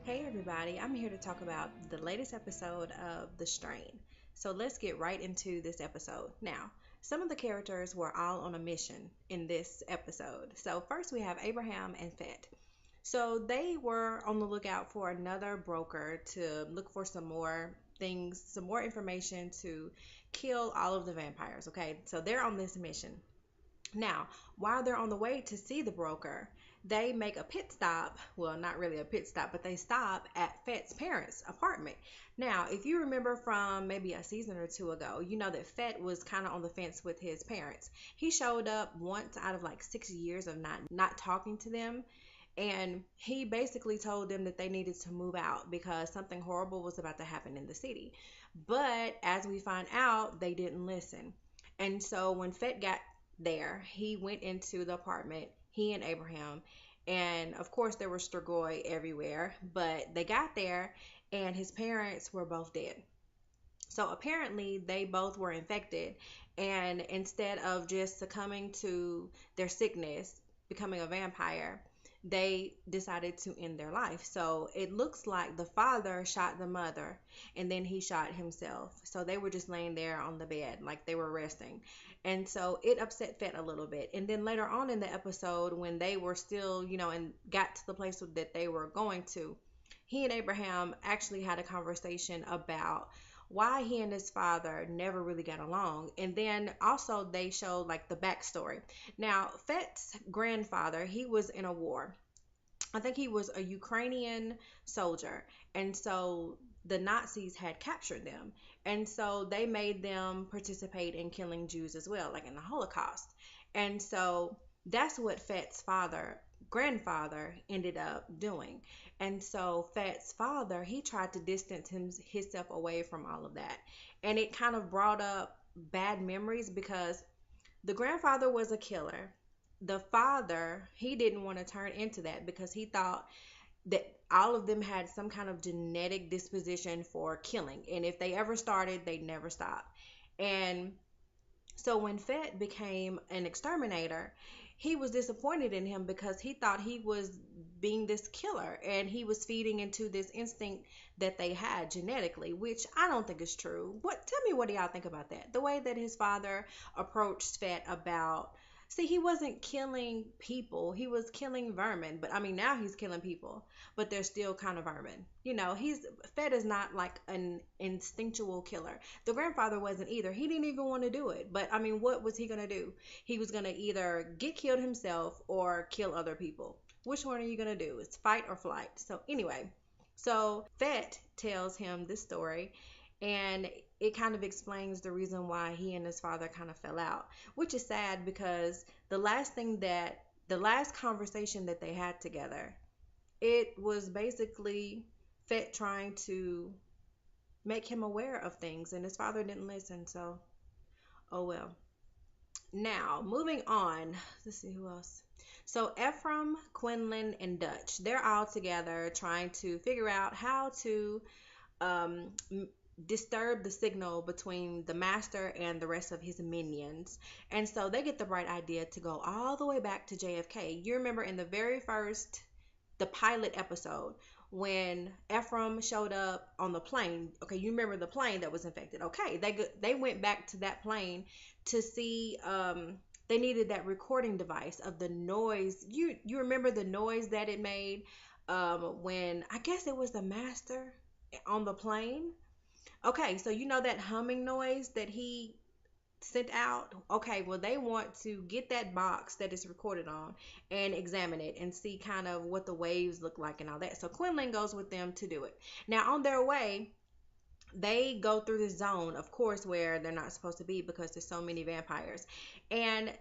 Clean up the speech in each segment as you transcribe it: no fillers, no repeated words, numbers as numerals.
Hey everybody, I'm here to talk about the latest episode of The Strain. So let's get right into this episode. Now, some of the characters were all on a mission in this episode. So, first we have Abraham and Fett. So, they were on the lookout for another broker to look for some more things, some more information to kill all of the vampires. Okay, so they're on this mission. Now, while they're on the way to see the broker, they make a pit stop. Well, not really a pit stop, but they stop at Fett's parents' apartment. Now, if you remember from maybe a season or two ago, you know that Fett was kind of on the fence with his parents. He showed up once out of like 6 years of not talking to them, and he basically told them that they needed to move out because something horrible was about to happen in the city. But as we find out, they didn't listen. And so when Fett got there, he went into the apartment, he and Abraham, and of course there was Strigoi everywhere, but they got there and his parents were both dead. So apparently they both were infected, and instead of just succumbing to their sickness, becoming a vampire, they decided to end their life. So it looks like the father shot the mother and then he shot himself. So they were just laying there on the bed like they were resting. And so it upset Fett a little bit. And then later on in the episode, when they were still, and got to the place that they were going to, he and Abraham actually had a conversation about why he and his father never really got along. And then also they showed like the backstory. Now, Fett's grandfather, he was in a war. I think he was a Ukrainian soldier. And so the Nazis had captured them. And so they made them participate in killing Jews as well, like in the Holocaust. And so that's what Fett's grandfather ended up doing. And so Fett's father, he tried to distance himself away from all of that. And it kind of brought up bad memories because the grandfather was a killer. The father, he didn't want to turn into that because he thought that all of them had some kind of genetic disposition for killing. And if they ever started, they'd never stop. And so when Fett became an exterminator, he was disappointed in him because he thought he was being this killer and he was feeding into this instinct that they had genetically, which I don't think is true. Tell me, what do y'all think about that? The way that his father approached Fett about, see, he wasn't killing people, he was killing vermin. But I mean, now he's killing people, but they're still kind of vermin. He's Fett is not like an instinctual killer. The grandfather wasn't either. He didn't even want to do it. But I mean, what was he going to do? He was going to either get killed himself or kill other people. Which one are you going to do? It's fight or flight. So anyway, so Fett tells him this story, and it kind of explains the reason why he and his father kind of fell out, which is sad because the last conversation that they had together, it was basically Fett trying to make him aware of things, and his father didn't listen. So, oh well. Now, moving on, let's see who else. So, Ephraim, Quinlan, and Dutch, they're all together trying to figure out how to um, disturb the signal between the master and the rest of his minions. And so they get the bright idea to go all the way back to JFK. You remember in the very first, the pilot episode, when Ephraim showed up on the plane. Okay, you remember the plane that was infected. Okay, they went back to that plane to see. They needed that recording device of the noise. You remember the noise that it made when, I guess it was the master on the plane. Okay, so you know that humming noise that he sent out? Okay, well, they want to get that box that it's recorded on and examine it and see kind of what the waves look like and all that. So Quinlan goes with them to do it. Now, on their way, they go through this zone, of course, where they're not supposed to be because there's so many vampires. And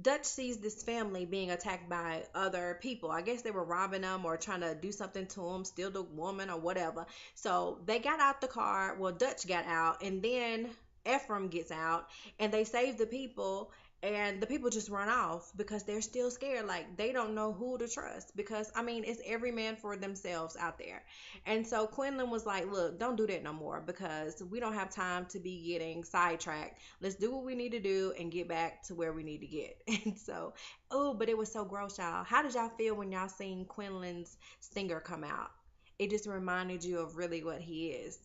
Dutch sees this family being attacked by other people. I guess they were robbing them or trying to do something to them, steal the woman or whatever. So they got out the car. Well, Dutch got out, and then Ephraim gets out, and they save the people. And the people just run off because they're still scared. Like, they don't know who to trust because, I mean, it's every man for themselves out there. And so Quinlan was like, look, don't do that no more because we don't have time to be getting sidetracked. Let's do what we need to do and get back to where we need to get. And so, oh, but it was so gross, y'all. How did y'all feel when y'all seen Quinlan's stinger come out? it just reminded you of really what he is.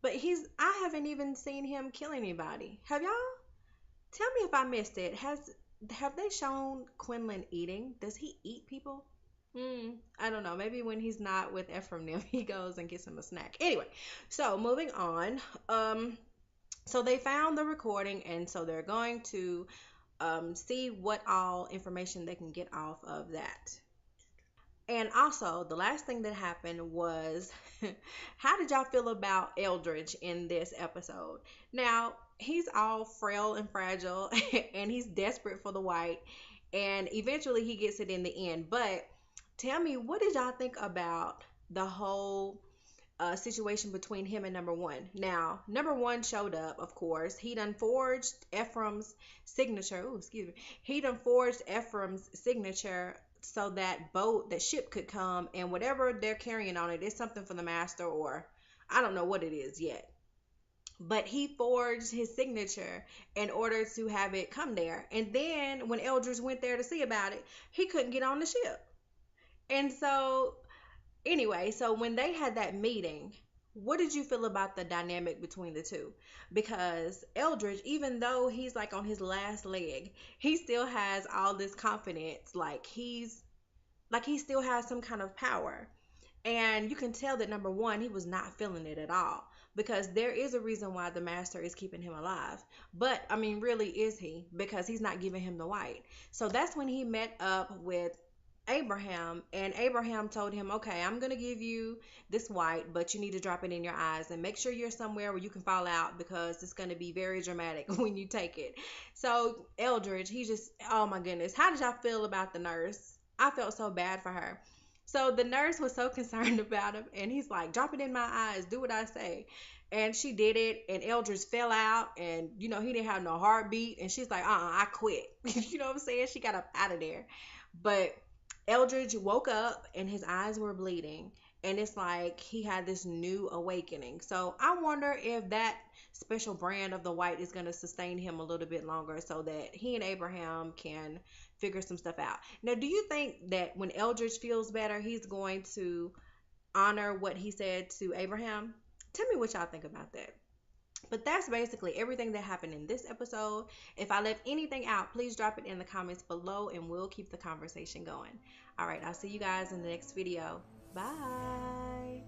But I haven't even seen him kill anybody. Have y'all? Tell me if I missed it. Have they shown Quinlan eating? Does he eat people? I don't know. Maybe when he's not with Ephraim, he goes and gets him a snack. Anyway, so moving on. So they found the recording, and so they're going to see what all information they can get off of that. And also, the last thing that happened was, how did y'all feel about Eldridge in this episode? Now, he's all frail and fragile, and he's desperate for the white, and eventually he gets it in the end. But tell me, what did y'all think about the whole situation between him and number one? Now, number one showed up, of course. He done forged Ephraim's signature. Oh, excuse me. He done forged Ephraim's signature so that ship could come, and whatever they're carrying on it is something for the master, or I don't know what it is yet. But he forged his signature in order to have it come there. And then when Eldridge went there to see about it, he couldn't get on the ship. And so anyway, so when they had that meeting, what did you feel about the dynamic between the two? Because Eldridge, even though he's like on his last leg, he still has all this confidence, like he still has some kind of power. And you can tell that number one, he was not feeling it at all, because there is a reason why the master is keeping him alive. But I mean, really, is he? Because he's not giving him the white. So that's when he met up with Abraham, and Abraham told him, okay, I'm going to give you this white, but you need to drop it in your eyes and make sure you're somewhere where you can fall out, because it's going to be very dramatic when you take it. So Eldridge, he just, oh my goodness, how did y'all feel about the nurse? I felt so bad for her. So the nurse was so concerned about him, and he's like, drop it in my eyes, do what I say. And she did it, and Eldridge fell out, and he didn't have no heartbeat, and she's like, I quit. You know what I'm saying? She got up out of there. But Eldridge woke up and his eyes were bleeding, and it's like he had this new awakening. So I wonder if that special brand of the white is going to sustain him a little bit longer, so that he and Abraham can figure some stuff out. Now, do you think that when Eldridge feels better, he's going to honor what he said to Abraham? Tell me what y'all think about that. But that's basically everything that happened in this episode. If I left anything out, please drop it in the comments below, and we'll keep the conversation going. All right, I'll see you guys in the next video. Bye.